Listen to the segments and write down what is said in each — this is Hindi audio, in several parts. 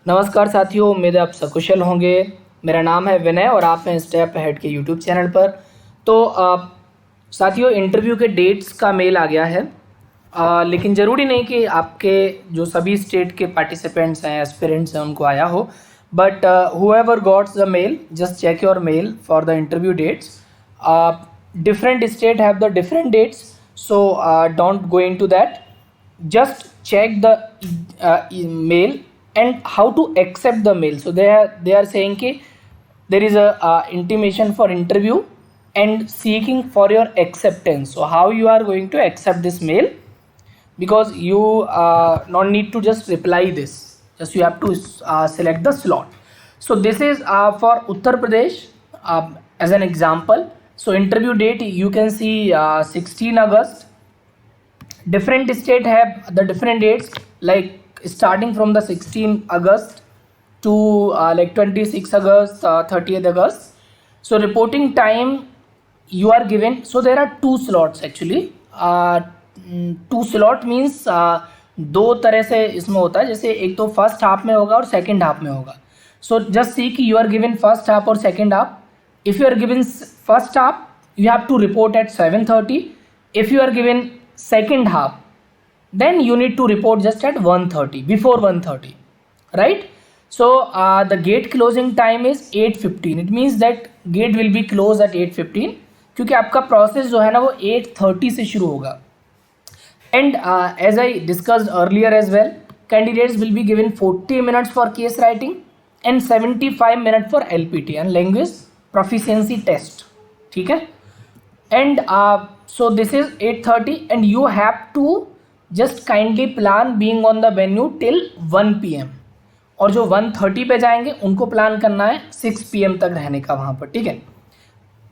नमस्कार साथियों, उम्मीद है आप सकुशल होंगे। मेरा नाम है विनय और आप हैं स्टेप अहेड के यूट्यूब चैनल पर। तो साथियों, इंटरव्यू के डेट्स का मेल आ गया है। लेकिन ज़रूरी नहीं कि आपके जो सभी स्टेट के पार्टिसिपेंट्स हैं, एस्पिरेंट्स हैं, उनको आया हो। But whoever got the mail, just check your mail for the interview dates. Different state have the different dates, so don't go into that. Just check the mail and how to accept the mail. So they are saying कि there is a intimation for interview and seeking for your acceptance. So how you are going to accept this mail? Because you not need to just reply this, just you have to select the slot. So this is for Uttar Pradesh as an example. So interview date you can see 16 August. Different state have the different dates, like starting from the 16 August to like 26 August, 30th August. So reporting time you are given. So there are two slots actually. Two slot means दो तरह से इसमें होता है, जैसे एक तो फर्स्ट हाफ में होगा और सेकंड हाफ में होगा. सो जस्ट सी कि you are given first half और second half. If you are given first half you have to report at 7:30. If you are given second half, then you need to report just at 1:30, before 1:30, right? So the gate closing time is 8:15. It means that gate will be closed at 8:15 क्योंकि आपका प्रोसेस जो है ना वो 8:30 से शुरू होगा. And as I discussed earlier as well, candidates will be given 40 minutes for case writing and 75 minutes for LPT and language proficiency test. ठीक है. And so this is 8:30 and you have to just kindly plan being on the venue till 1 PM. और जो 1:30 पे जाएंगे उनको प्लान करना है 6 PM तक रहने का वहाँ पर. ठीक है.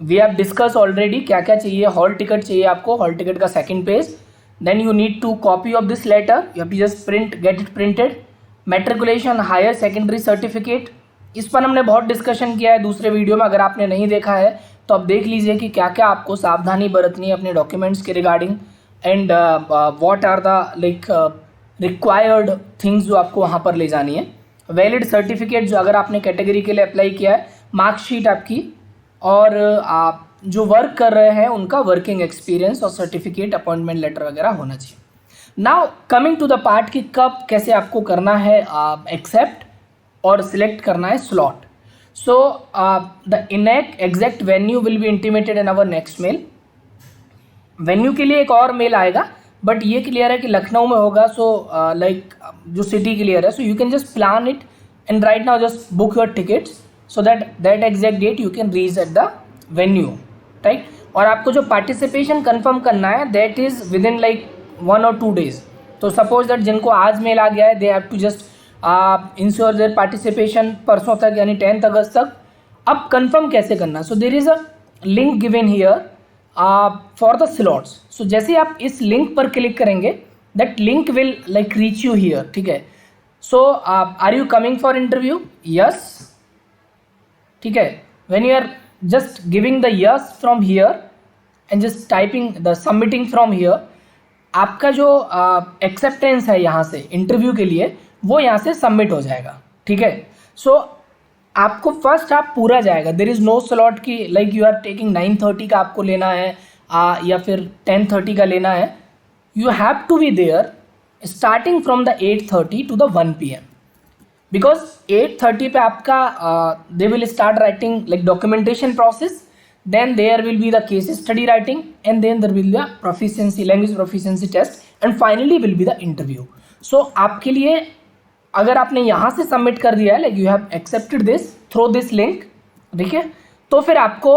वी हैव डिस्कस ऑलरेडी क्या क्या चाहिए. हॉल टिकट चाहिए आपको, हॉल टिकट का second page. Then you need to copy of this letter. You have to just get it printed. Matriculation higher secondary certificate, इस पर हमने बहुत डिस्कशन किया है दूसरे वीडियो में. अगर आपने नहीं देखा है तो आप देख लीजिए कि क्या क्या आपको सावधानी बरतनी है अपने डॉक्यूमेंट्स के regarding and what are the like required things जो आपको वहाँ पर ले जानी है. वैलिड सर्टिफिकेट जो अगर आपने कैटेगरी के लिए अप्लाई किया है, मार्कशीट आपकी, और आप जो वर्क कर रहे हैं उनका वर्किंग एक्सपीरियंस और सर्टिफिकेट, अपॉइंटमेंट लेटर वगैरह होना चाहिए. Now coming to the part कि कब कैसे आपको करना है एक्सेप्ट और सिलेक्ट करना है slot. So the exact venue will be intimated in our next mail. Venue के लिए एक और मेल आएगा, बट ये क्लियर है कि लखनऊ में होगा. सो लाइक जो सिटी क्लियर है, so you can just plan it and right now just book your tickets so that exact date you can reach at the venue, right. और आपको जो पार्टिसिपेशन कंफर्म करना है that is with in like 1 or 2 days. तो सपोज दैट जिनको आज मेल आ गया है, they have to just ensure their participation परसों तक, यानी 10th अगस्त तक. अब कंफर्म कैसे करना? So there is a link given here for the slots. So जैसे आप इस लिंक पर क्लिक करेंगे, that link will like reach you here. ठीक है. So are you coming for interview? Yes. ठीक है. When you are just giving the yes from here and just typing the submitting from here, आपका जो एक्सेप्टेंस है यहाँ से इंटरव्यू के लिए वो यहाँ से सबमिट हो जाएगा. ठीक है. सो आपको फर्स्ट हाफ पूरा जाएगा. देर इज़ नो स्लॉट की लाइक यू आर टेकिंग 9:30 का आपको लेना है या फिर 10:30 का लेना है. You have to be there starting from the 8:30 to the 1 PM. Because 8:30 पे आपका they will start writing like documentation process, then there will be the case study writing and then there will be the proficiency, language proficiency test and finally will be the interview. So आपके लिए अगर आपने यहाँ से सबमिट कर दिया है, like you have accepted this through this link, ठीक है, तो फिर आपको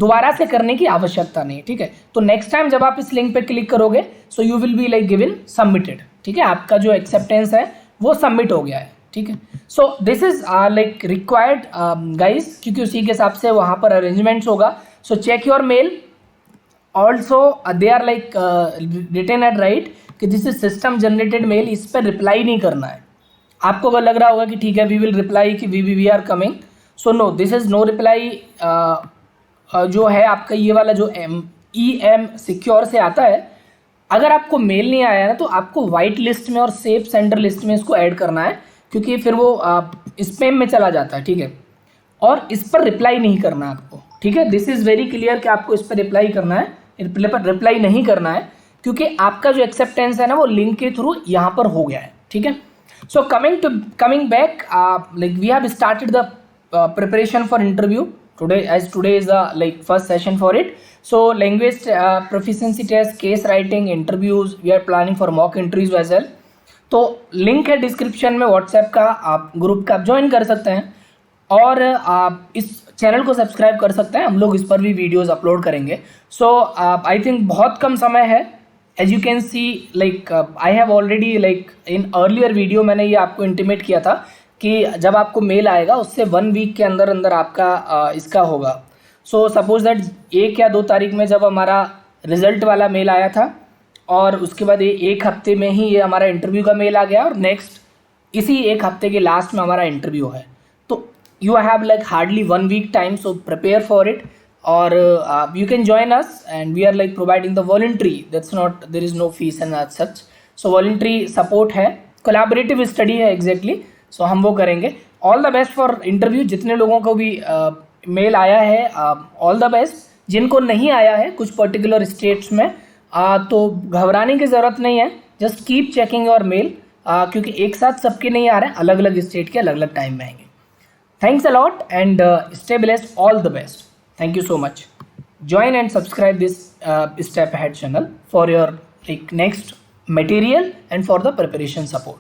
दोबारा से करने की आवश्यकता नहीं. ठीक है. तो नेक्स्ट टाइम जब आप इस लिंक पे क्लिक करोगे, so you will be like given submitted. ठीक है. आपका जो एक्सेप्टेंस है वो सबमिट हो गया है. ठीक है. So this is like required guys, क्योंकि उसी के हिसाब से वहाँ पर अरेंजमेंट्स होगा. So check your mail. Also they are like written at right कि this is system generated mail. इस पर रिप्लाई नहीं करना है. आपको अगर लग रहा होगा कि ठीक है वी विल रिप्लाई कि we are coming, so no, this is no reply. जो है आपका ये वाला जो EM सिक्योर से आता है, अगर आपको मेल नहीं आया ना तो आपको वाइट लिस्ट में और सेफ सेंडर लिस्ट में इसको ऐड करना है. क्योंकि फिर वो स्पैम में चला जाता है, ठीक है। और इस पर रिप्लाई नहीं करना है आपको, ठीक है। दिस इज़ वेरी क्लियर कि आपको इस पर रिप्लाई करना है, रिप्लाई नहीं करना है, क्योंकि आपका जो एक्सेप्टेंस है ना वो लिंक के थ्रू यहाँ पर हो गया है, ठीक है। So coming back, like we have started the preparation for interview today, as today is the like first session for it. So language proficiency test, case writing, interviews, we are planning for mock interviews as well. तो लिंक है डिस्क्रिप्शन में व्हाट्सएप का, आप ग्रुप का आप ज्वाइन कर सकते हैं और आप इस चैनल को सब्सक्राइब कर सकते हैं। हम लोग इस पर भी वीडियोस अपलोड करेंगे। सो आई थिंक बहुत कम समय है। As you can see, like I have already, like in earlier video मैंने ये आपको इंटीमेट किया था कि जब आपको मेल आएगा उससे 1 वीक के अंदर अंदर आपका इसका होगा। सो सपोज दैट 1 या 2 तारीख में जब हमारा रिजल्ट वाला मेल आया था और उसके बाद 1 हफ्ते में ही ये हमारा इंटरव्यू का मेल आ गया और नेक्स्ट इसी 1 हफ्ते के लास्ट में हमारा इंटरव्यू है। तो you have like hardly 1 week time, so prepare for it. और you can join us and we are like providing the voluntary, that's not, there is no fees and such. So voluntary support है, कोलैबोरेटिव स्टडी है एग्जैक्टली। सो हम वो करेंगे। All the best for interview. जितने लोगों को भी मेल आया है ऑल द बेस्ट, जिनको नहीं आया है कुछ पर्टिकुलर स्टेट्स में तो घबराने की ज़रूरत नहीं है। Just keep checking your mail, क्योंकि एक साथ सबके नहीं आ रहे हैं, अलग अलग स्टेट के अलग अलग टाइम में आएंगे। Thanks a lot and stay blessed, all the best. Thank you so much. Join and subscribe this Step Ahead channel for your like next material and for the preparation support.